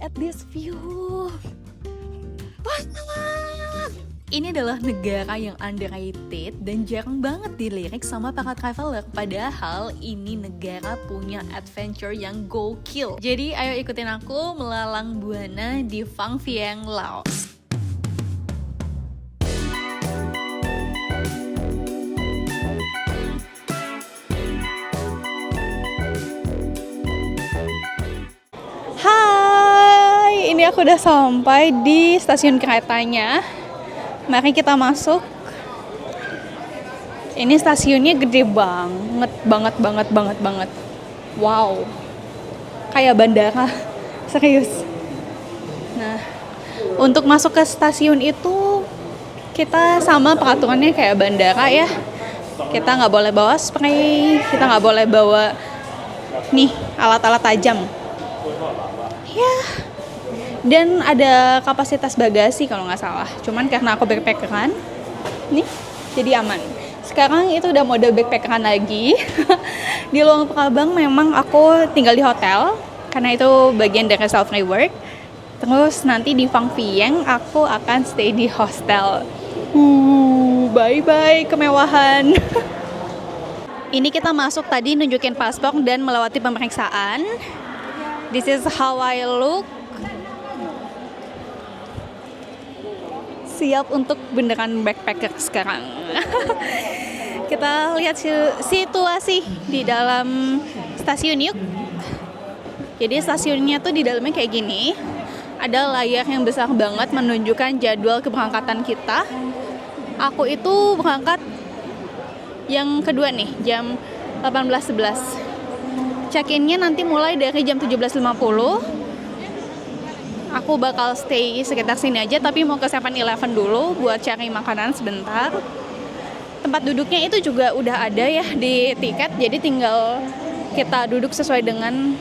at this view. Wah, ini adalah negara yang underrated dan jarang banget dilirik sama para traveler. Padahal ini negara punya adventure yang gokil. Jadi ayo ikutin aku melalang buana di Phang Vieng, Laos. Hai, ini aku udah sampai di stasiun keretanya. Mari kita masuk. Ini stasiunnya gede banget. Wow, kayak bandara, serius. Nah, untuk masuk ke stasiun itu kita sama peraturannya kayak bandara ya. Kita nggak boleh bawa spray, kita nggak boleh bawa nih alat-alat tajam. Ya, dan ada kapasitas bagasi kalau nggak salah. Cuman karena aku backpackeran, nih jadi aman. Sekarang itu udah mode backpackeran lagi. Di Luang Prabang memang aku tinggal di hotel karena itu bagian dari self rework. Terus nanti di Phang Vieng aku akan stay di hostel. Bye bye kemewahan. Ini kita masuk tadi nunjukin paspor dan melewati pemeriksaan. This is how I look. Siap untuk beneran backpacker sekarang. Kita lihat situasi di dalam stasiun yuk. Jadi stasiunnya tuh di dalamnya kayak gini. Ada layar yang besar banget menunjukkan jadwal keberangkatan kita. Aku itu berangkat yang kedua nih, jam 18.11. Check-in-nya nanti mulai dari jam 17.50. Aku bakal stay sekitar sini aja, tapi mau ke 7-Eleven dulu buat cari makanan sebentar. Tempat duduknya itu juga udah ada ya di tiket, jadi tinggal kita duduk sesuai dengan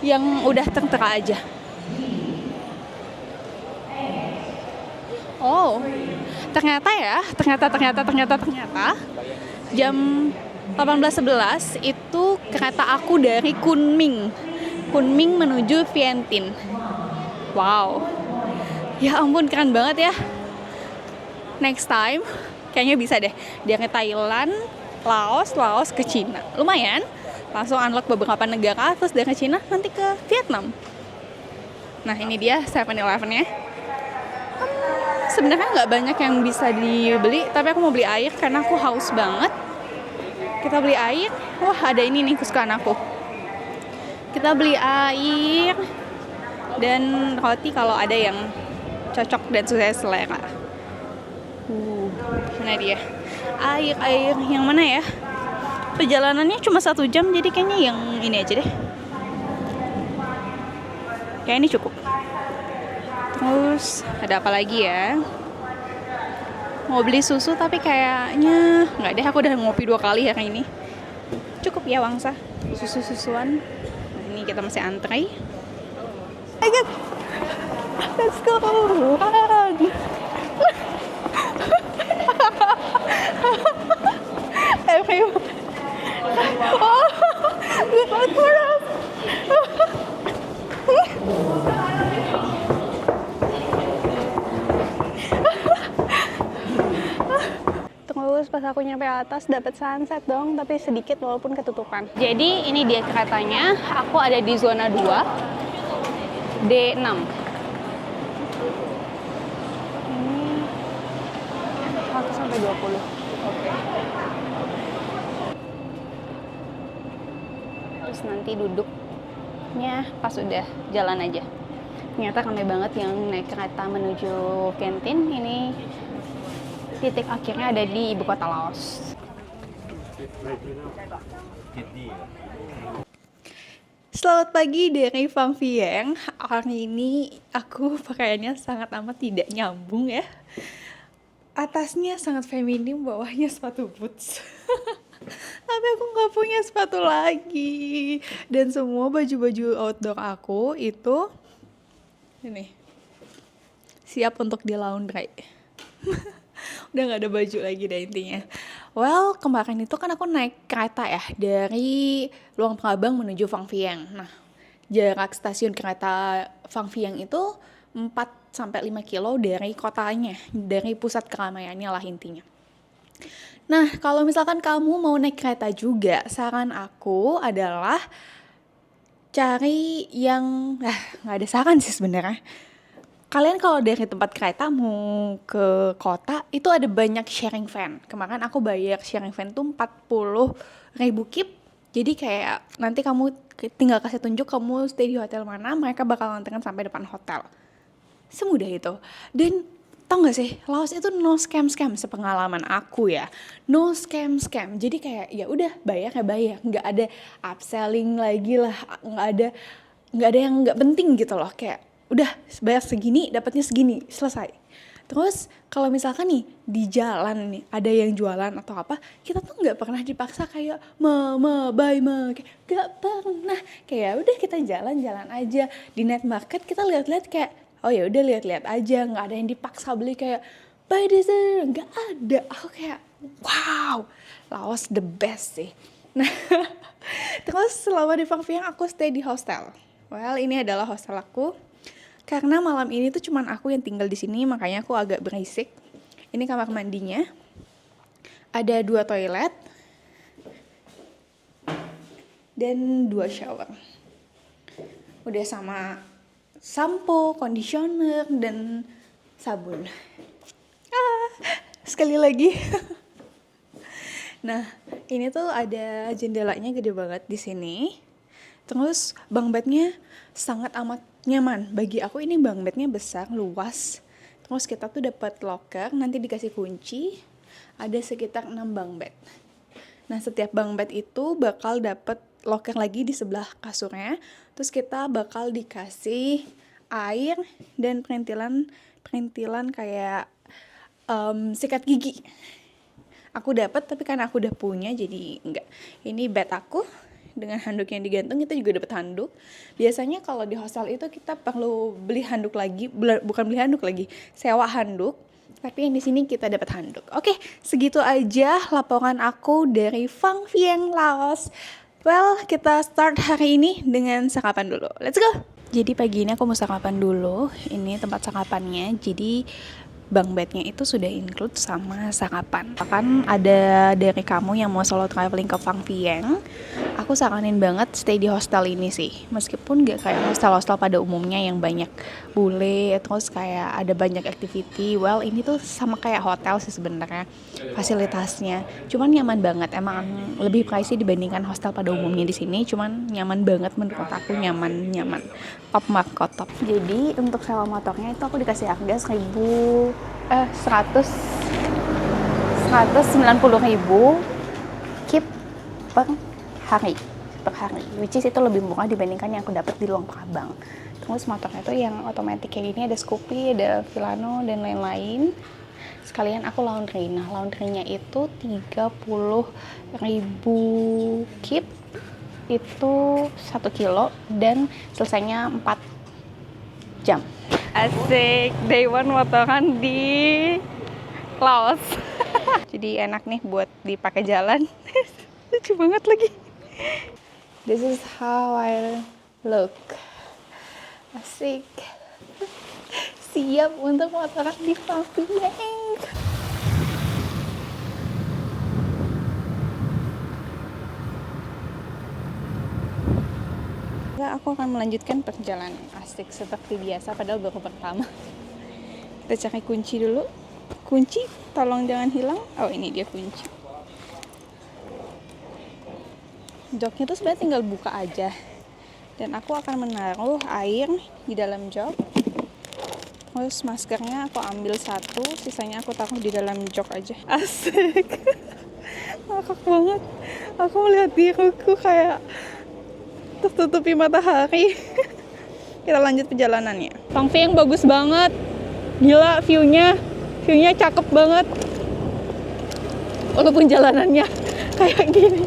yang udah tertera aja. Oh, ternyata jam 18.11 itu kereta aku dari Kunming menuju Vientiane. Wow, ya ampun keren banget ya. Next time kayaknya bisa deh dari Thailand, Laos ke Cina. Lumayan, langsung unlock beberapa negara, terus dari Cina nanti ke Vietnam. Nah ini dia 7-Eleven-nya. Sebenarnya nggak banyak yang bisa dibeli, tapi aku mau beli air karena aku haus banget. Kita beli air. Wah, ada ini nih kesukaan aku. Kita beli air dan roti kalau ada yang cocok dan sesuai selera. Mana dia? Air yang mana ya? Perjalanannya cuma 1 jam, jadi kayaknya yang ini aja deh. Kayak ini cukup. Terus ada apa lagi ya? Mau beli susu tapi kayaknya nggak deh, aku udah ngopi 2 kali hari ini. Cukup ya Wangsa, susu-susuan. Nah, ini kita masih antri. Ayo, let's go. Run. Everyone. Oh, good luck for us. Terus pas aku nyampe atas dapat sunset dong, tapi sedikit walaupun ketutupan. Jadi ini dia keretanya, aku ada di zona 2 D6. Ini 1-20. Oke. Terus nanti duduknya pas udah jalan aja. Ternyata ramai banget yang naik kereta menuju Vientiane. Ini titik akhirnya ada di ibu kota Laos. Selamat pagi dari Phang Vieng. Hari ini aku pakaiannya sangat amat tidak nyambung ya. Atasnya sangat feminim, bawahnya sepatu boots. Tapi aku nggak punya sepatu lagi. Dan semua baju-baju outdoor aku itu ini siap untuk di laundry. Udah gak ada baju lagi deh intinya. Well, kemarin itu kan aku naik kereta ya dari Luang Prabang menuju Phang Vieng. Nah, jarak stasiun kereta Fangfiang itu 4-5 kilo dari kotanya, dari pusat keramaiannya lah intinya. Nah, kalau misalkan kamu mau naik kereta juga, saran aku adalah cari yang, nggak ada saran sih sebenarnya. Kalian kalau dari tempat kereta mau ke kota, itu ada banyak sharing van. Kemarin aku bayar sharing van tuh 40.000 kip. Jadi kayak nanti kamu tinggal kasih tunjuk kamu stay di hotel mana, mereka bakal nganterin sampai depan hotel. Semudah itu. Dan tau gak sih, Laos itu no scam-scam sepengalaman aku ya. No scam-scam. Jadi kayak ya udah bayar ya bayar. Nggak ada upselling lagi lah. Nggak ada yang nggak penting gitu loh. Kayak udah bayar segini, dapatnya segini, selesai. Terus kalau misalkan nih di jalan nih ada yang jualan atau apa, kita tuh nggak pernah dipaksa kayak buy kayak nggak pernah. Kayak udah kita jalan-jalan aja di night market, kita lihat-lihat kayak oh ya udah lihat-lihat aja, nggak ada yang dipaksa beli kayak buy this, nggak ada. Aku kayak wow, Laos the best sih. Nah, terus selama di Fangfiang aku stay di hostel. Well, ini adalah hostel aku. Karena malam ini tuh cuman aku yang tinggal di sini, makanya aku agak berisik. Ini kamar mandinya. Ada 2 toilet dan 2 shower. Udah sama sampo, conditioner, dan sabun. Sekali lagi. Nah, ini tuh ada jendelanya gede banget di sini. Terus bunk bednya sangat amat nyaman. Bagi aku ini bunk bednya besar, luas. Terus kita tuh dapat locker, nanti dikasih kunci. Ada sekitar 6 bunk bed. Nah, setiap bunk bed itu bakal dapat locker lagi di sebelah kasurnya. Terus kita bakal dikasih air dan perintilan kayak sikat gigi. Aku dapat, tapi karena aku udah punya jadi enggak. Ini bed aku dengan handuk yang digantung, kita juga dapat handuk. Biasanya kalau di hostel itu kita perlu beli handuk lagi, bukan beli handuk lagi, sewa handuk. Tapi yang di sini kita dapat handuk. Oke, segitu aja laporan aku dari Fangfiang, Laos. Well, kita start hari ini dengan sarapan dulu. Let's go. Jadi pagi ini aku mau sarapan dulu. Ini tempat sarapannya. Jadi bunk bednya itu sudah include sama sarapan. Bahkan ada dari kamu yang mau solo traveling ke Fangfiang, aku saranin banget stay di hostel ini sih. Meskipun gak kayak hostel-hostel pada umumnya yang banyak bule, terus kayak ada banyak activity. Well, ini tuh sama kayak hotel sih sebenarnya fasilitasnya. Cuman nyaman banget. Emang lebih pricey dibandingkan hostel pada umumnya di sini. Cuman nyaman banget menurut aku, nyaman. Top markot top. Jadi untuk sewa motornya itu aku dikasih harga 190.000 kip per hari, which is itu lebih murah dibandingkan yang aku dapat di Luang Prabang. Terus motornya tuh yang otomatis kayak gini, ada Scoopy, ada Vilano dan lain-lain. Sekalian aku laundry. Nah, laundrynya itu 30.000 kip, itu 1 kilo dan selesainya 4 jam. Asik, day one motoran di Laos. Jadi enak nih buat dipakai jalan. Lucu banget lagi. This is how I look. Asik. Siap untuk motoran di Fangfiang. Aku akan melanjutkan perjalanan. Asik seperti biasa, padahal baru pertama. Kita cari kunci dulu. Kunci, tolong jangan hilang. Oh, ini dia kunci. Joknya tuh sebenarnya tinggal buka aja. Dan aku akan menaruh air di dalam jok. Terus maskernya aku ambil 1, sisanya aku taruh di dalam jok aja. Asik. Ngakak banget. Aku melihat diriku kayak tertutupi matahari. Kita lanjut perjalanannya. Fangfiang bagus banget. Gila viewnya cakep banget. Walaupun jalanannya kayak gini.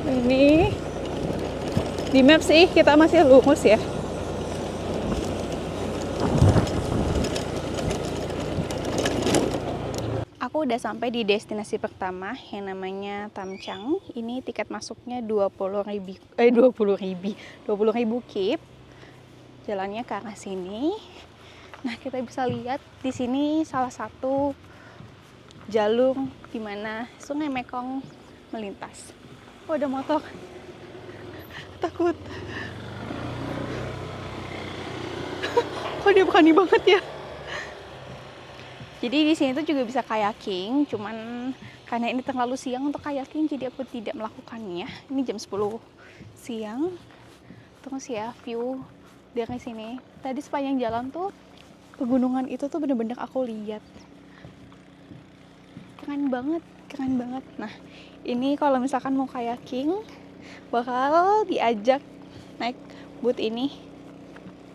Ini di map sih kita masih lurus ya. Aku aku udah sampai di destinasi pertama yang namanya Tamchang. Ini tiket masuknya 20.000 kip. Jalannya ke arah sini. Nah, kita bisa lihat di sini salah satu jalur di mana Sungai Mekong melintas. Oh, ada motor. Takut. Kok dia berani banget ya? Jadi di sini tuh juga bisa kayaking, cuman karena ini terlalu siang untuk kayaking, jadi aku tidak melakukannya. Ini jam 10 siang. Terus ya view dari sini. Tadi sepanjang jalan tuh pegunungan itu tuh bener-bener aku lihat. Keren banget, keren banget. Nah, ini kalau misalkan mau kayaking, bakal diajak naik boot ini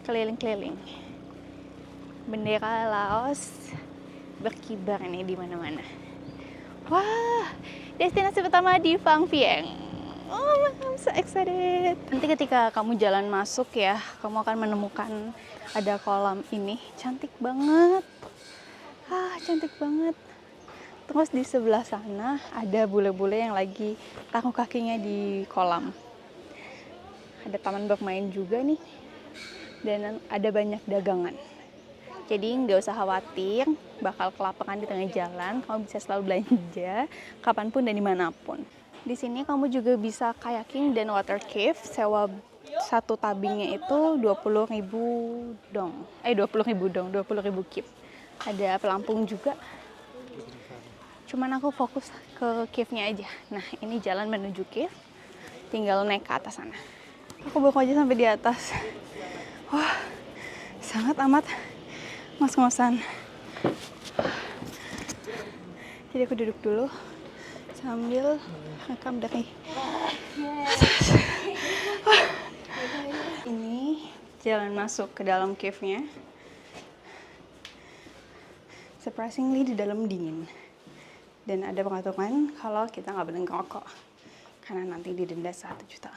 keliling-keliling. Bendera Laos berkibar nih di mana-mana. Wah, destinasi pertama di Phang Vieng. Oh, I'm so excited. Nanti ketika kamu jalan masuk ya, kamu akan menemukan ada kolam ini. Cantik banget. Cantik banget. Terus di sebelah sana ada bule-bule yang lagi taruh kakinya di kolam. Ada taman bermain juga nih. Dan ada banyak dagangan. Jadi nggak usah khawatir bakal kelaparan di tengah jalan. Kamu bisa selalu belanja kapanpun dan dimanapun. Di sini kamu juga bisa kayaking dan water cave. Sewa satu tabingnya itu 20.000 dong. 20.000 kip. Ada pelampung juga. Cuman aku fokus ke cave-nya aja. Nah, ini jalan menuju cave. Tinggal naik ke atas sana. Aku bawa aja sampai di atas. Wah, sangat amat ngos-ngosan. Jadi aku duduk dulu sambil rekam dari atas. Ini jalan masuk ke dalam cave-nya. Surprisingly di dalam dingin. Dan ada pengaturan kalau kita nggak boleh ngerokok. Karena nanti didenda 1 juta.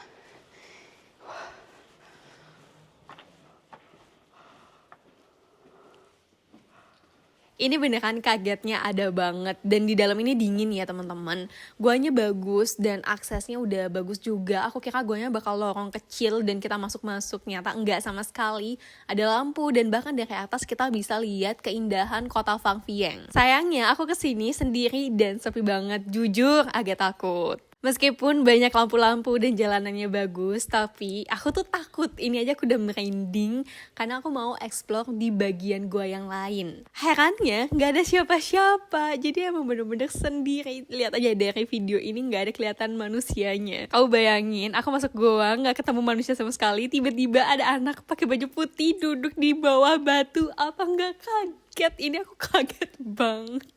Ini beneran kagetnya ada banget. Dan di dalam ini dingin ya teman-teman. Guanya bagus dan aksesnya udah bagus juga. Aku kira guanya bakal lorong kecil dan kita masuk-masuk. Ternyata enggak sama sekali. Ada lampu dan bahkan dari atas kita bisa lihat keindahan kota Phang Vieng. Sayangnya aku kesini sendiri dan sepi banget. Jujur agak takut. Meskipun banyak lampu-lampu dan jalanannya bagus, tapi aku tuh takut. Ini aja aku udah merinding karena aku mau explore di bagian gua yang lain. Herannya nggak ada siapa-siapa, jadi emang bener-bener sendiri. Lihat aja dari video ini nggak ada kelihatan manusianya. Kau bayangin, aku masuk gua nggak ketemu manusia sama sekali. Tiba-tiba ada anak pakai baju putih duduk di bawah batu. Apa nggak kaget? Ini aku kaget banget.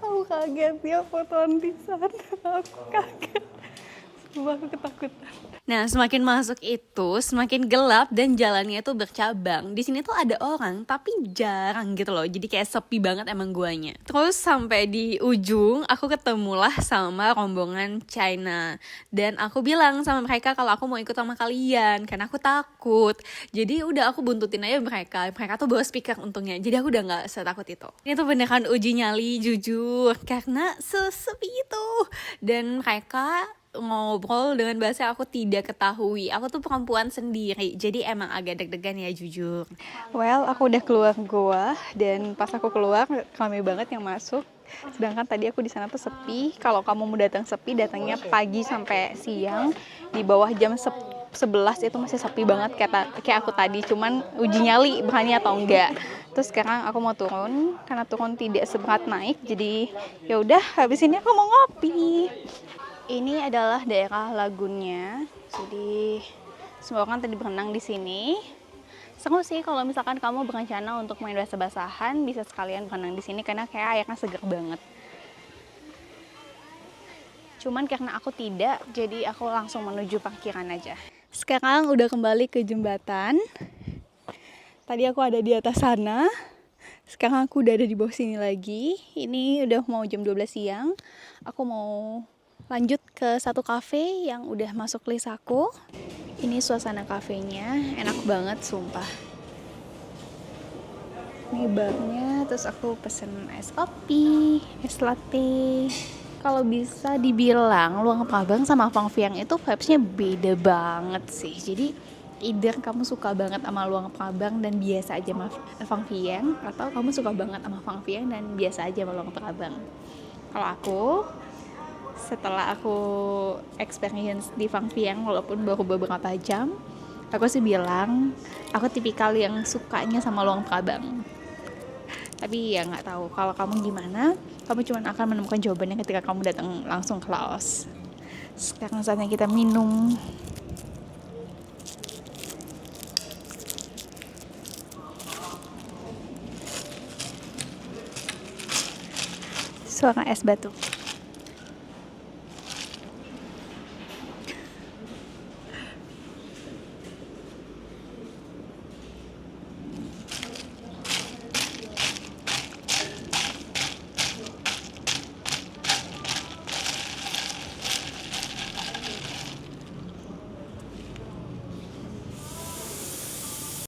Aku kaget, dia fotoan di sana. Aku kaget. Sumpah aku ketakutan. Nah, semakin masuk itu semakin gelap dan jalannya tuh bercabang. Di sini tuh ada orang tapi jarang gitu loh. Jadi kayak sepi banget emang guanya. Terus sampai di ujung aku ketemulah sama rombongan China. Dan aku bilang sama mereka kalau aku mau ikut sama kalian karena aku takut. Jadi udah aku buntutin aja mereka. Mereka tuh bawa speaker untungnya. Jadi aku udah gak setakut itu. Ini tuh beneran uji nyali jujur karena sesepi itu. Dan mereka ngobrol dengan bahasa aku tidak ketahui. Aku tuh perempuan sendiri, jadi emang agak deg-degan ya jujur. Well, aku udah keluar gua dan pas aku keluar ramai banget yang masuk. Sedangkan tadi aku di sana tuh sepi. Kalau kamu mau datang sepi, datangnya pagi sampai siang. Di bawah jam 11 itu masih sepi banget kayak aku tadi. Cuman uji nyali berani atau enggak. Terus sekarang aku mau turun karena turun tidak seberat naik. Jadi ya udah, habis ini aku mau ngopi. Ini adalah daerah lagunnya. Jadi semua orang tadi berenang di sini. Seru sih kalau misalkan kamu berencana untuk main basah-basahan, bisa sekalian berenang di sini karena kayak airnya seger banget. Cuman karena aku tidak, jadi aku langsung menuju parkiran aja. Sekarang udah kembali ke jembatan. Tadi aku ada di atas sana. Sekarang aku udah ada di bawah sini lagi. Ini udah mau jam 12 siang. Aku mau lanjut ke satu cafe yang udah masuk list aku. Ini suasana kafenya, enak banget sumpah. Nih barnya, terus aku pesen es kopi, es latte. Kalau bisa dibilang Luang Prabang sama Fang Vieng itu vibes-nya beda banget sih. Jadi either kamu suka banget sama Luang Prabang dan biasa aja sama Fang Vieng, atau kamu suka banget sama Fang Vieng dan biasa aja sama Luang Prabang. Kalau aku, setelah aku experience di Fang Vieng walaupun baru beberapa jam, aku sih bilang aku tipikal yang sukanya sama Luang Prabang. Tapi ya nggak tahu kalau kamu gimana, kamu cuma akan menemukan jawabannya ketika kamu datang langsung ke Laos. Sekarang saatnya kita minum. Suara es batu.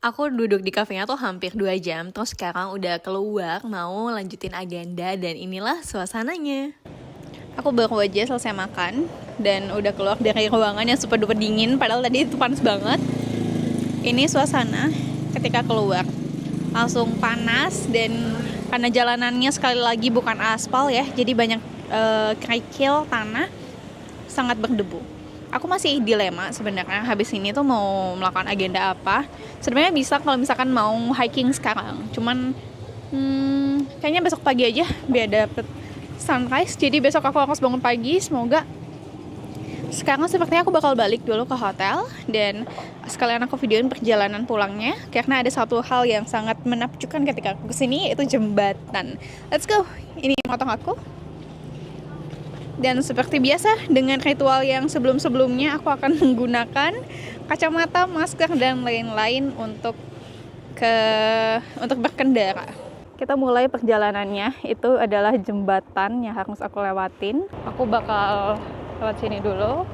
Aku duduk di kafenya tuh hampir 2 jam, terus sekarang udah keluar mau lanjutin agenda dan inilah suasananya. Aku baru aja selesai makan dan udah keluar dari ruangan yang super duper dingin, padahal tadi itu panas banget. Ini suasana ketika keluar langsung panas, dan karena jalanannya sekali lagi bukan aspal ya, jadi banyak kerikil tanah, sangat berdebu. Aku masih dilema sebenarnya habis ini tuh mau melakukan agenda apa. Sebenarnya bisa kalau misalkan mau hiking sekarang, cuman kayaknya besok pagi aja biar dapet sunrise. Jadi besok aku harus bangun pagi. Semoga sekarang sepertinya aku bakal balik dulu ke hotel dan sekalian aku videoin perjalanan pulangnya, karena ada satu hal yang sangat menakjubkan ketika aku kesini, yaitu jembatan. Let's go. Ini motor aku. Dan seperti biasa dengan ritual yang sebelum-sebelumnya, aku akan menggunakan kacamata, masker, dan lain-lain untuk berkendara. Kita mulai perjalanannya, itu adalah jembatan yang harus aku lewatin. Aku bakal lewat sini dulu.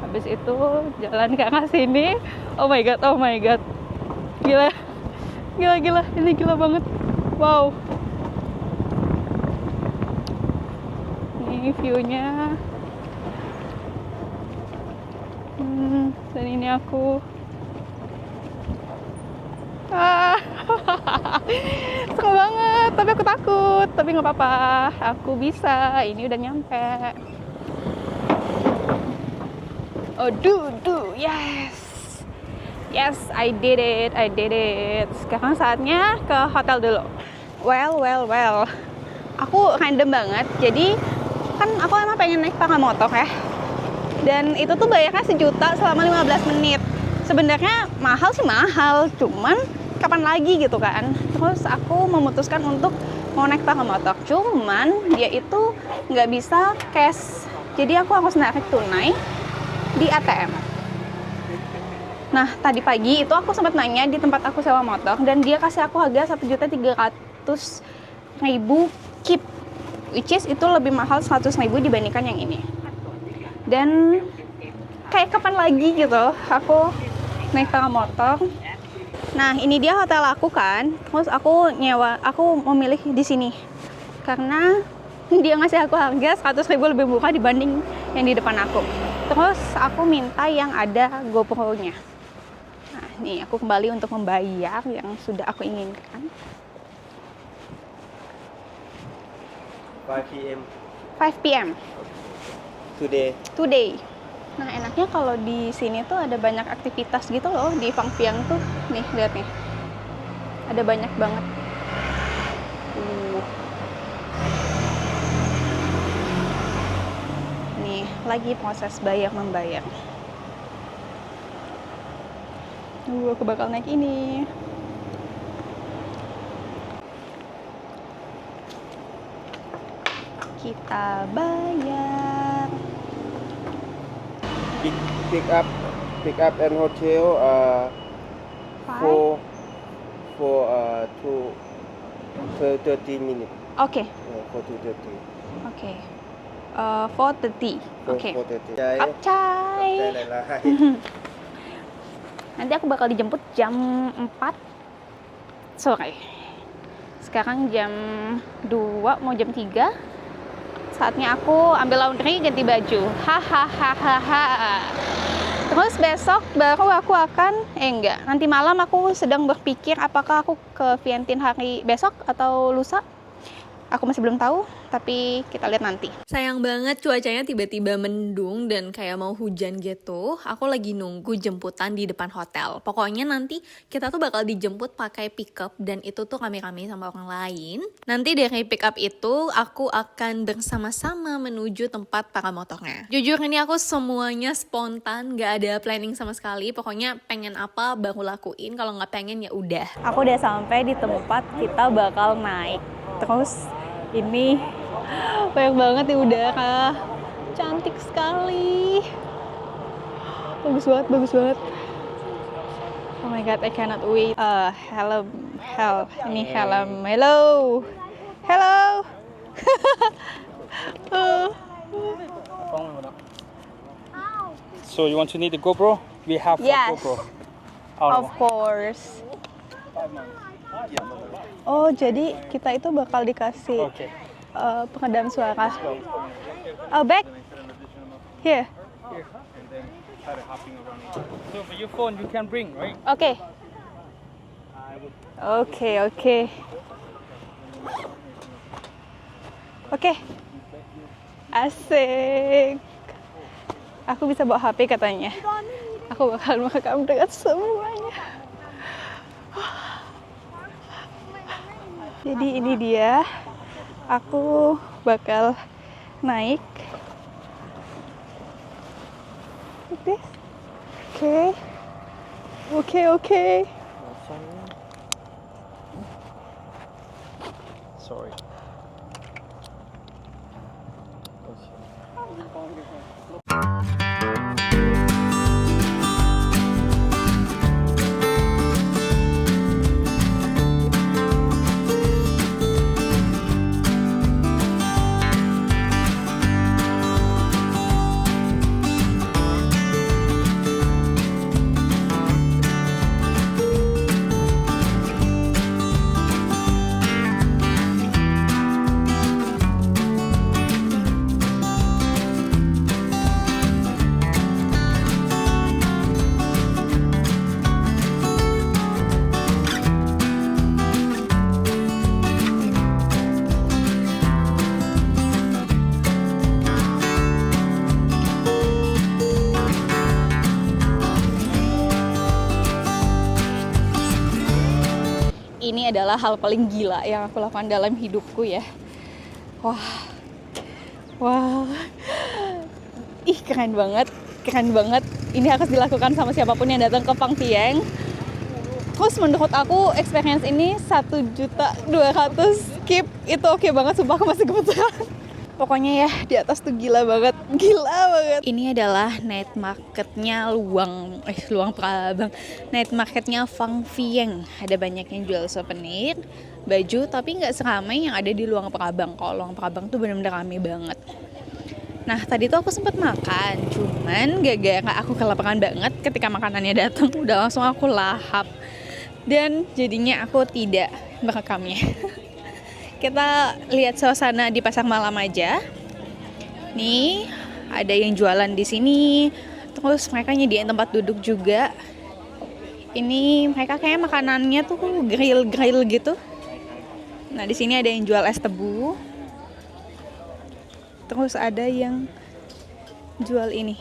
Habis itu jalan ke arah sini. Oh my god, oh my god. Gila. Ini gila banget. Wow. Ini view-nya. Dan ini aku. Seru banget, tapi aku takut. Tapi nggak apa-apa, aku bisa. Ini udah nyampe. Oh, yes, I did it. Sekarang saatnya ke hotel dulu. Well. Aku random banget. Jadi kan aku emang pengen naik paramotor ya. Dan itu tuh bayarnya 1 juta selama 15 menit. Sebenarnya mahal sih mahal, cuman kapan lagi gitu kan. Terus aku memutuskan untuk mau naik paramotor. Cuman dia itu nggak bisa cash. Jadi aku harus narik tunai di ATM. Nah, tadi pagi itu aku sempat nanya di tempat aku sewa motor, dan dia kasih aku harga 1.300.000 KIP, which is itu lebih mahal 100.000 dibandingkan yang ini. Dan kayak kapan lagi gitu aku naik paramotor. Nah, ini dia hotel aku kan. Terus aku memilih di sini karena dia ngasih aku harga 100.000 lebih murah dibanding yang di depan aku. Terus aku minta yang ada GoPro-nya. Nah, nih aku kembali untuk membayar yang sudah aku inginkan. 5 p.m. 5 p.m. today. Nah, enaknya kalau di sini tuh ada banyak aktivitas gitu loh di Phang Vieng tuh. Nih, lihat nih. Ada banyak banget. Nih, lagi proses bayar-membayar. Aku bakal naik ini. Kita bayar. Pick up and hotel for 30 minutes. Oke. For 2:30. Oke. 4:30. Oke. 4:30. Apcai. Nanti aku bakal dijemput jam 4 sore. Sekarang jam 2 mau jam 3. Saatnya aku ambil laundry, ganti baju. Hahaha. Terus besok baru aku akan, nanti malam aku sedang berpikir apakah aku ke Vientiane hari besok atau lusa. Aku masih belum tahu, tapi kita lihat nanti. Sayang banget cuacanya tiba-tiba mendung dan kayak mau hujan gitu. Aku lagi nunggu jemputan di depan hotel. Pokoknya nanti kita tuh bakal dijemput pakai pickup dan itu tuh kami-kami sama orang lain. Nanti dari pickup itu aku akan bersama-sama menuju tempat para motornya. Jujur ini aku semuanya spontan, gak ada planning sama sekali. Pokoknya pengen apa baru lakuin, kalau nggak pengen ya udah. Aku udah sampai di tempat kita bakal naik. Terus ini banyak banget di udara, cantik sekali, bagus banget. Oh my god, I cannot wait. Helm, ini helm. Hello. So you want to need the GoPro? We have Yes. a GoPro. Of course. Oh, jadi kita itu bakal dikasih Okay. peredam suara. Oh, back here. So for your phone, you can bring, right? Oke. Oke. Asik. Aku bisa bawa HP katanya. Aku bakal merekam dengan semuanya. Jadi ini dia. Aku bakal naik. Oke. Sorry. Ini adalah hal paling gila yang aku lakukan dalam hidupku ya. Wah. Ih, keren banget. Ini harus dilakukan sama siapapun yang datang ke Phang Vieng. Terus menurut aku experience ini 1.200.000 skip itu oke banget, sumpah aku masih gemeteran. Pokoknya ya di atas tuh gila banget. Ini adalah night marketnya Luang Prabang. Night marketnya Phang Vieng. Ada banyak yang jual souvenir, baju, tapi nggak seramai yang ada di Luang Prabang. Kalau Luang Prabang tuh benar-benar ramai banget. Nah tadi tuh aku sempat makan, cuman gara-gara aku kelaparan banget ketika makanannya datang, udah langsung aku lahap. Dan jadinya aku tidak merekamnya. Kita lihat suasana di pasar malam aja. Nih, ada yang jualan di sini. Terus mereka nyediain tempat duduk juga. Ini mereka kayak makanannya tuh grill gitu. Nah, di sini ada yang jual es tebu. Terus ada yang jual ini.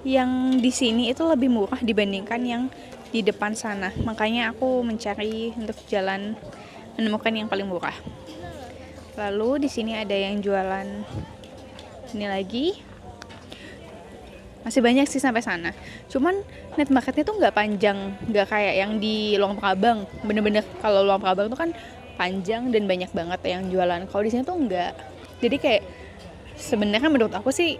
Yang di sini itu lebih murah dibandingkan yang di depan sana. Makanya aku mencari untuk jalan menemukan yang paling murah. Lalu di sini ada yang jualan ini lagi. Masih banyak sih sampai sana. Cuman night marketnya tuh nggak panjang, nggak kayak yang di Luang Prabang. Bener-bener kalau Luang Prabang tuh kan panjang dan banyak banget yang jualan. Kalau di sini tuh nggak. Jadi kayak sebenarnya menurut aku sih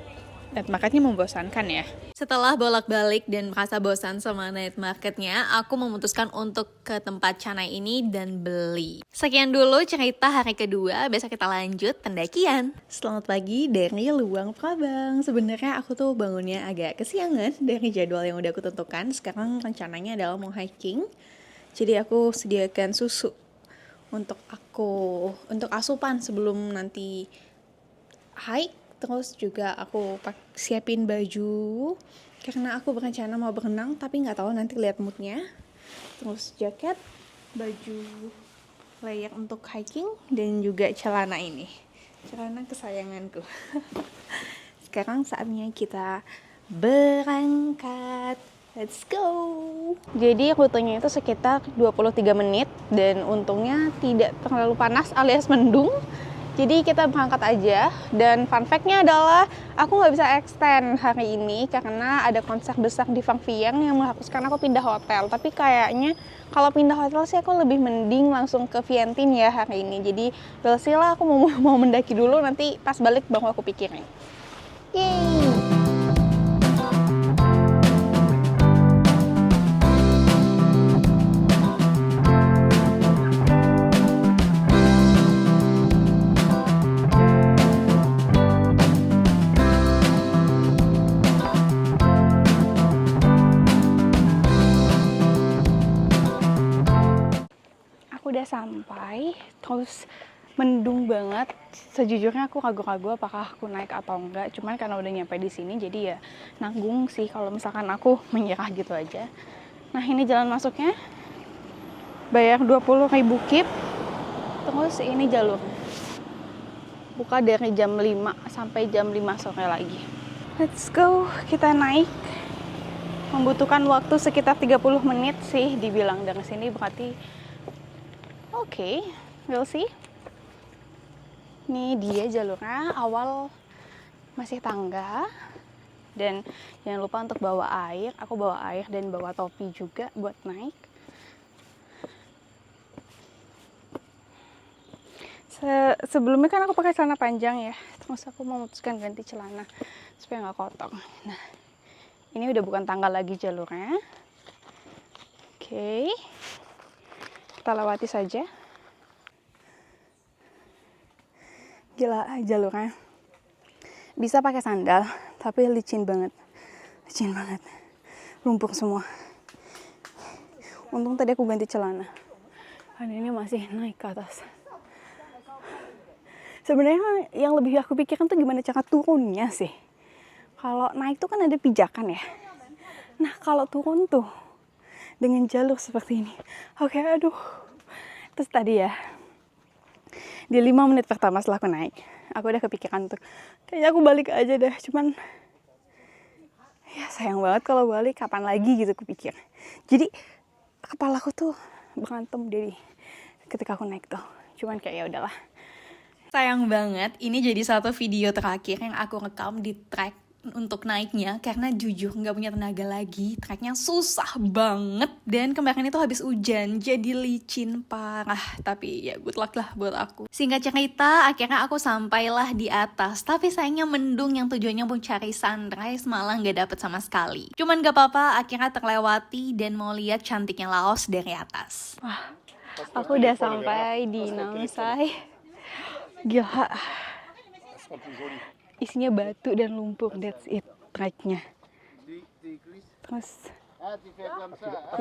night marketnya membosankan ya. Setelah bolak-balik dan merasa bosan sama night marketnya, aku memutuskan untuk ke tempat canai ini dan beli. Sekian dulu cerita hari kedua, besok kita lanjut pendakian. Selamat pagi dari Luang Prabang. Sebenarnya aku tuh bangunnya agak kesiangan dari jadwal yang udah aku tentukan. Sekarang rencananya adalah mau hiking. Jadi aku sediakan susu untuk asupan sebelum nanti hike. Terus juga aku siapin baju karena aku berencana mau berenang tapi nggak tahu nanti lihat moodnya. Terus jaket, baju layer untuk hiking, dan juga celana ini, celana kesayanganku. Sekarang saatnya kita berangkat. Let's go. Jadi rutenya itu sekitar 23 menit dan untungnya tidak terlalu panas alias mendung. Jadi kita berangkat aja, dan fun fact-nya adalah aku nggak bisa extend hari ini karena ada konser besar di Phang Vieng yang mengharuskan aku pindah hotel. Tapi kayaknya kalau pindah hotel sih aku lebih mending langsung ke Vientiane ya hari ini. Jadi lah aku mau mendaki dulu, nanti pas balik baru aku pikirin. Yeay! Udah sampai, terus mendung banget. Sejujurnya aku ragu-ragu apakah aku naik atau enggak. Cuman karena udah nyampe di sini, jadi ya nanggung sih kalau misalkan aku menyerah gitu aja. Nah ini jalan masuknya, bayar 20.000 kip. Terus ini jalur, buka dari jam 5 sampai jam 5 sore lagi. Let's go, kita naik. Membutuhkan waktu sekitar 30 menit sih dibilang dari sini, berarti Oke, we'll see. Ini dia jalurnya, awal masih tangga. Dan jangan lupa untuk bawa air. Aku bawa air dan bawa topi juga buat naik. Sebelumnya kan aku pakai celana panjang ya. Terus aku memutuskan ganti celana supaya nggak kotor. Nah, ini udah bukan tangga lagi jalurnya. Oke. Kita lewati saja. Gila jalurnya. Bisa pakai sandal, tapi licin banget. Licin banget. Lumpur semua. Untung tadi aku ganti celana. Dan ini masih naik ke atas. Sebenarnya yang lebih aku pikirkan tuh gimana cara turunnya sih. Kalau naik tuh kan ada pijakan ya. Nah kalau turun tuh dengan jalur seperti ini. Oke, aduh. Terus tadi ya, di 5 menit pertama setelah aku naik, aku udah kepikiran tuh, kayaknya aku balik aja deh. Cuman, ya sayang banget kalau balik, kapan lagi gitu kupikir. Jadi, kepala aku tuh berantem dari ketika aku naik tuh. Cuman kayak ya udahlah. Sayang banget, ini jadi satu video terakhir yang aku rekam di trek untuk naiknya, karena jujur nggak punya tenaga lagi. Treknya susah banget, dan kemarin itu habis hujan jadi licin parah. Tapi ya good luck lah buat aku. Singkat cerita, akhirnya aku sampailah di atas, tapi sayangnya mendung yang tujuannya mau cari sunrise malah nggak dapet sama sekali. Cuman gak apa-apa, akhirnya terlewati dan mau lihat cantiknya Laos dari atas. Wah, aku udah sampai di Nam Sai. Gila, isinya batu dan lumpur, that's it treknya. Terus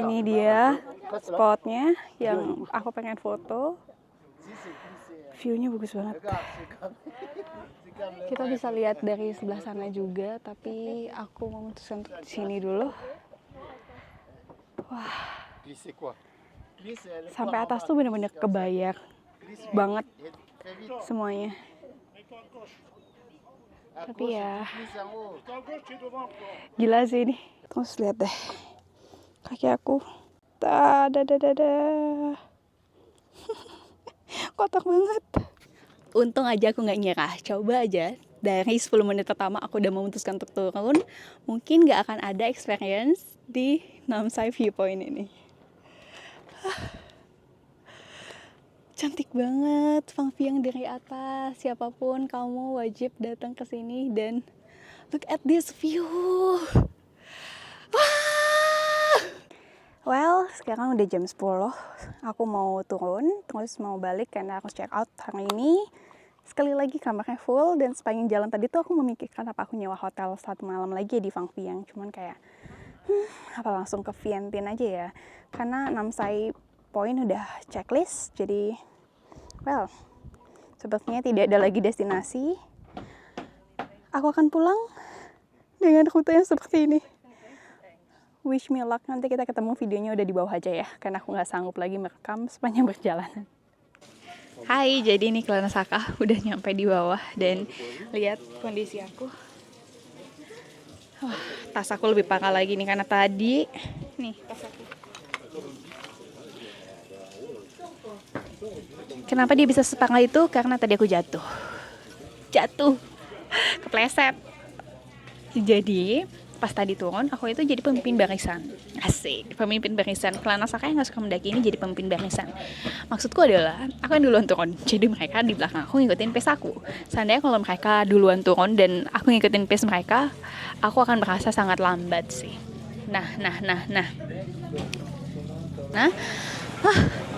ini dia spotnya yang aku pengen foto. Viewnya bagus banget. Kita bisa lihat dari sebelah sana juga, tapi aku memutuskan untuk di sini dulu. Wah, sampai atas tuh bener-bener kebayar banget semuanya. Tapi ya gila sih ini. Terus lihat deh kaki aku, kotor banget. Untung aja aku nggak nyerah. Coba aja dari 10 menit pertama aku udah memutuskan untuk turun, mungkin nggak akan ada experience di Nam Sai Viewpoint ini. Cantik banget Phang Vieng dari atas. Siapapun kamu wajib datang ke sini dan look at this view. Wah! Well, sekarang udah jam 10. Aku mau turun, terus mau balik karena harus check out hari ini. Sekali lagi kamarnya full, dan sepanjang jalan tadi tuh aku memikirkan apa aku nyewa hotel 1 malam lagi di Phang Vieng. Cuman kayak Apa langsung ke Vientiane aja ya, karena Namsai Point udah checklist, jadi well, sepertinya tidak ada lagi destinasi. Aku akan pulang dengan rute yang seperti ini. Wish me luck, nanti kita ketemu videonya udah di bawah aja ya, karena aku nggak sanggup lagi merekam sepanjang perjalanan. Hai, jadi ini Kelana Saka udah nyampe di bawah dan lihat kondisi aku. Tas aku lebih parah lagi nih karena tadi nih tas aku. Kenapa dia bisa separah itu? Karena tadi aku jatuh, kepleset. Jadi pas tadi turun, aku itu jadi pemimpin barisan. Asik, pemimpin barisan. Kelana Saka yang gak suka mendaki ini jadi pemimpin barisan. Maksudku adalah, aku yang duluan turun, jadi mereka di belakang aku ngikutin pace aku. Seandainya kalau mereka duluan turun dan aku ngikutin pace mereka, aku akan merasa sangat lambat sih. Nah,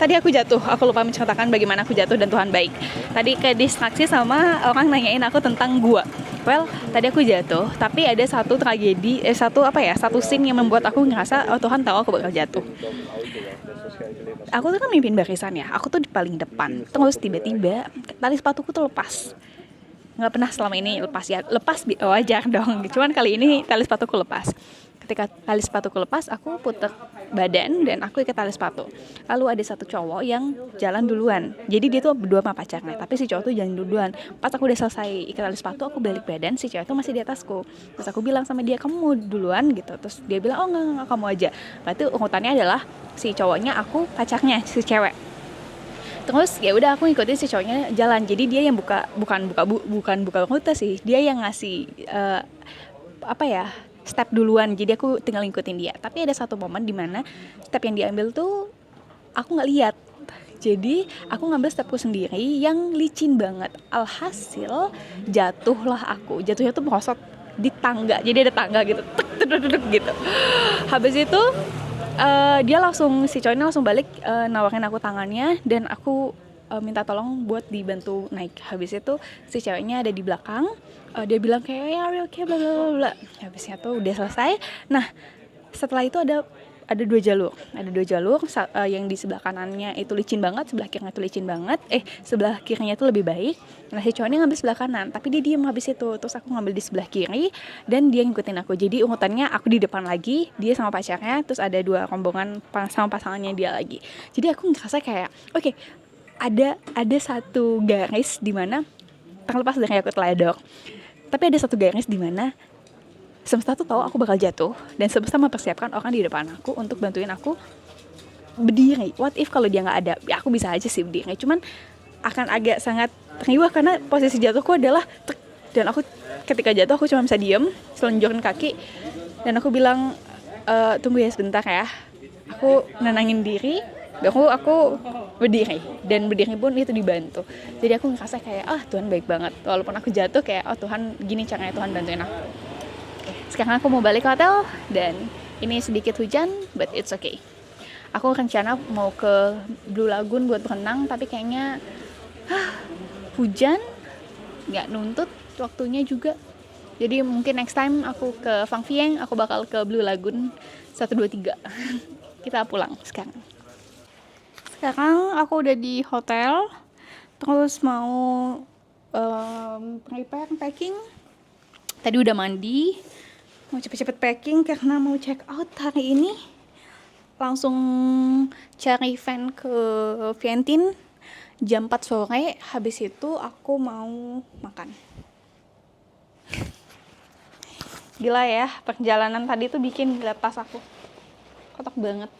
tadi aku jatuh. Aku lupa menceritakan bagaimana aku jatuh dan Tuhan baik. Tadi ke distraksi sama orang nanyain aku tentang gua. Well, tadi aku jatuh, tapi ada satu tragedi, satu scene yang membuat aku ngerasa, oh Tuhan tahu aku bakal jatuh. Aku tuh kan mimpin barisan ya, aku tuh di paling depan. Terus tiba-tiba tali sepatuku tuh lepas. Nggak pernah selama ini lepas ya, wajar dong. Cuman kali ini tali sepatuku lepas. Ketika tali sepatuku lepas, aku putar badan dan aku ikat tali sepatu. Lalu ada satu cowok yang jalan duluan. Jadi dia tuh berdua sama pacarnya, tapi si cowok tuh jalan duluan. Pas aku udah selesai ikat tali sepatu, aku balik badan, si cowok tuh masih di atasku. Terus aku bilang sama dia, kamu mau duluan gitu. Terus dia bilang, oh enggak, kamu aja. Berarti urutannya adalah si cowoknya, aku pacarnya, si cewek. Terus ya udah aku ngikutin si cowoknya jalan. Jadi dia yang buka rute sih. Dia yang ngasih step duluan, jadi aku tinggal ngikutin dia. Tapi ada satu momen dimana step yang diambil tuh aku nggak lihat, jadi aku ngambil stepku sendiri yang licin banget. Alhasil jatuhlah aku. Jatuhnya tuh merosot di tangga, jadi ada tangga gitu, tek gitu. Habis itu si cowoknya langsung balik nawarin aku tangannya dan aku minta tolong buat dibantu naik. Habis itu si ceweknya ada di belakang, dia bilang kayak ya oke bla bla bla. Habisnya tuh udah selesai. Nah setelah itu ada dua jalur, yang di sebelah kanannya itu licin banget, sebelah kirinya itu licin banget. Sebelah kirinya itu lebih baik. Nah si cowoknya ngambil sebelah kanan, tapi dia diem habis itu. Terus aku ngambil di sebelah kiri dan dia ngikutin aku. Jadi urutannya aku di depan lagi, dia sama pacarnya, terus ada dua rombongan sama pasangannya dia lagi. Jadi aku ngerasa kayak oke, ada satu garis di mana terlepas dari aku teledor, tapi ada satu garis di mana semesta tuh tahu aku bakal jatuh dan semesta mempersiapkan orang di depan aku untuk bantuin aku berdiri. What if kalau dia nggak ada? Ya aku bisa aja sih berdiri, cuman akan agak sangat riwah karena posisi jatuhku adalah dan aku ketika jatuh aku cuma bisa diem, selonjorin kaki dan aku bilang tunggu ya sebentar ya. Aku nenangin diri. Aku berdiri dan berdiri pun itu dibantu. Jadi aku ngerasa kayak Tuhan baik banget. Walaupun aku jatuh kayak Tuhan gini caranya Tuhan bantuin aku. Sekarang aku mau balik ke hotel dan ini sedikit hujan but it's okay. Aku rencana mau ke Blue Lagoon buat berenang tapi kayaknya hujan nggak nuntut waktunya juga. Jadi mungkin next time aku ke Phang Vieng aku bakal ke Blue Lagoon 1, 2, 3. Kita pulang sekarang. Sekarang aku udah di hotel, terus mau prepare packing. Tadi udah mandi, mau cepet-cepet packing karena mau check out hari ini. Langsung cari van ke Vientiane jam 4 sore. Habis itu aku mau makan. Gila ya, perjalanan tadi tuh bikin gila tas aku kotak banget.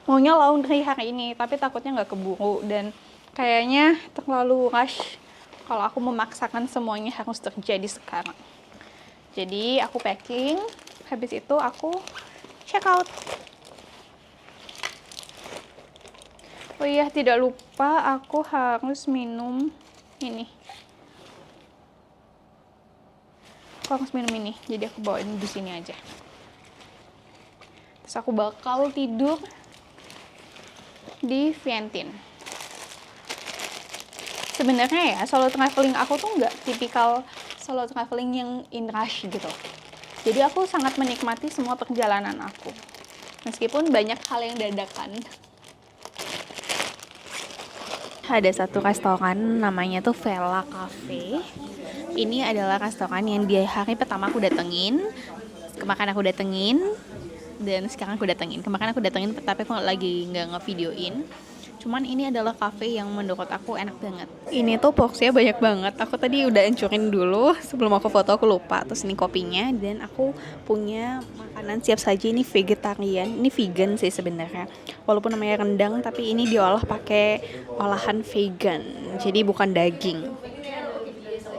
Maunya laundry hari ini, tapi takutnya nggak keburu dan kayaknya terlalu rush kalau aku memaksakan semuanya harus terjadi sekarang. Jadi aku packing, habis itu aku check out. Oh iya, tidak lupa aku harus minum ini. Jadi aku bawain di sini aja. Terus aku bakal tidur di Vientiane. Sebenarnya ya solo traveling aku tuh nggak tipikal solo traveling yang in rush gitu. Jadi aku sangat menikmati semua perjalanan aku. Meskipun banyak hal yang dadakan. Ada satu restoran namanya tuh Vela Cafe. Ini adalah restoran yang di hari pertama aku datengin. Kemarin aku datengin dan sekarang aku datengin. Kemarin aku datengin tapi aku lagi nggak ngevideoin. Cuman ini adalah cafe yang menurut aku enak banget. Ini tuh porsinya banyak banget. Aku tadi udah hancurin dulu sebelum aku foto, aku lupa. Terus ini kopinya, dan aku punya makanan siap saji. Ini vegetarian, ini vegan sih sebenarnya. Walaupun namanya rendang, tapi ini diolah pakai olahan vegan. Jadi bukan daging.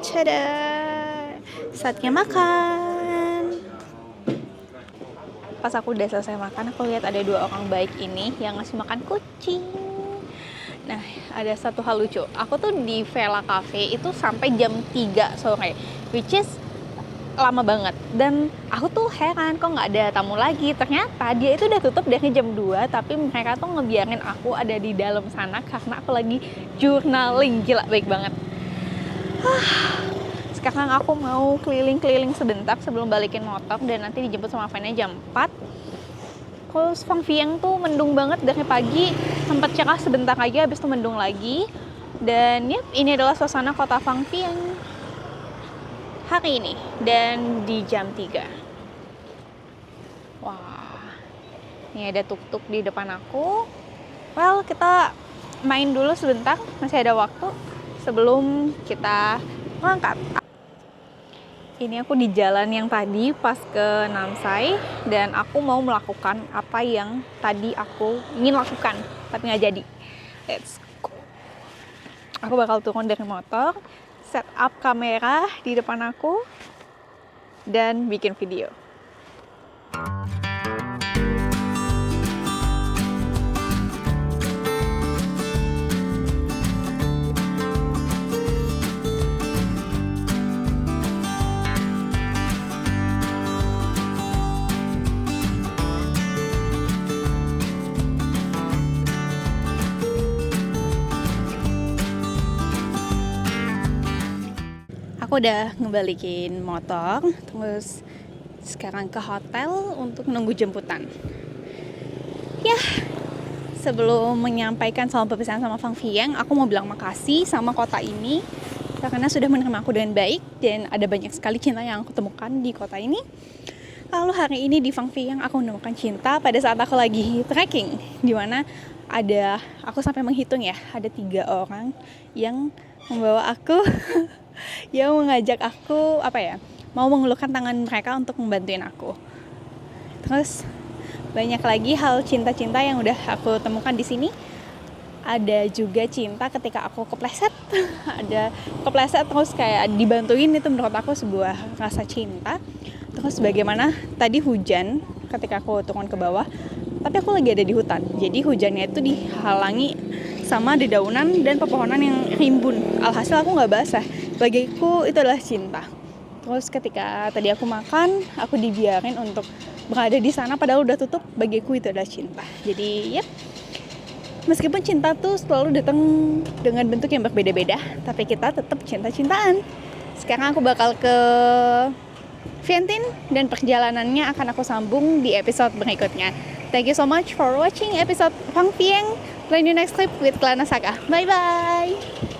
Tada! Saatnya makan. Pas aku udah selesai makan, aku lihat ada 2 orang baik ini yang ngasih makan kucing. Nah, ada satu hal lucu. Aku tuh di Vela Cafe itu sampai jam 3 sore, which is lama banget. Dan aku tuh heran kok nggak ada tamu lagi. Ternyata dia itu udah tutup dari jam 2, tapi mereka tuh ngebiarin aku ada di dalam sana karena aku lagi journaling. Gila, baik banget. Sekarang aku mau keliling-keliling sebentar sebelum balikin motor, dan nanti dijemput sama Vanya jam 4. Terus Phang Vieng tuh mendung banget dari pagi, sempat cerah sebentar aja, habis itu mendung lagi. Dan ya, ini adalah suasana kota Phang Vieng hari ini dan di jam 3. Wah, ini ada tuk-tuk di depan aku. Well, kita main dulu sebentar, masih ada waktu sebelum kita ngangkat. Ini aku di jalan yang tadi pas ke Namsai, dan aku mau melakukan apa yang tadi aku ingin lakukan tapi nggak jadi. Let's go. Aku bakal turun dari motor, set up kamera di depan aku, dan bikin video. Aku udah ngebalikin motor, terus sekarang ke hotel untuk nunggu jemputan. Ya, sebelum menyampaikan salam perpisahan sama Phang Vieng, aku mau bilang makasih sama kota ini karena sudah menerima aku dengan baik, dan ada banyak sekali cinta yang aku temukan di kota ini. Lalu hari ini di Phang Vieng aku menemukan cinta pada saat aku lagi trekking, di mana aku sampai menghitung ya, ada 3 orang yang membawa aku yang mengajak aku mau mengulurkan tangan mereka untuk membantuin aku. Terus banyak lagi hal cinta-cinta yang udah aku temukan di sini. Ada juga cinta ketika aku kepleset. Ada kepleset terus kayak dibantuin, itu menurut aku sebuah rasa cinta. Terus bagaimana tadi hujan ketika aku turun ke bawah, tapi aku lagi ada di hutan. Jadi hujannya itu dihalangi sama dedaunan dan pepohonan yang rimbun. Alhasil aku nggak basah. Bagiku itu adalah cinta. Terus ketika tadi aku makan, aku dibiarin untuk berada di sana padahal udah tutup. Bagiku itu adalah cinta. Jadi meskipun cinta tuh selalu datang dengan bentuk yang berbeda-beda, tapi kita tetap cinta-cintaan. Sekarang aku bakal ke Vientiane, dan perjalanannya akan aku sambung di episode berikutnya. Thank you so much for watching episode Phang Vieng. Plan your next trip with Klana Saga. Bye bye.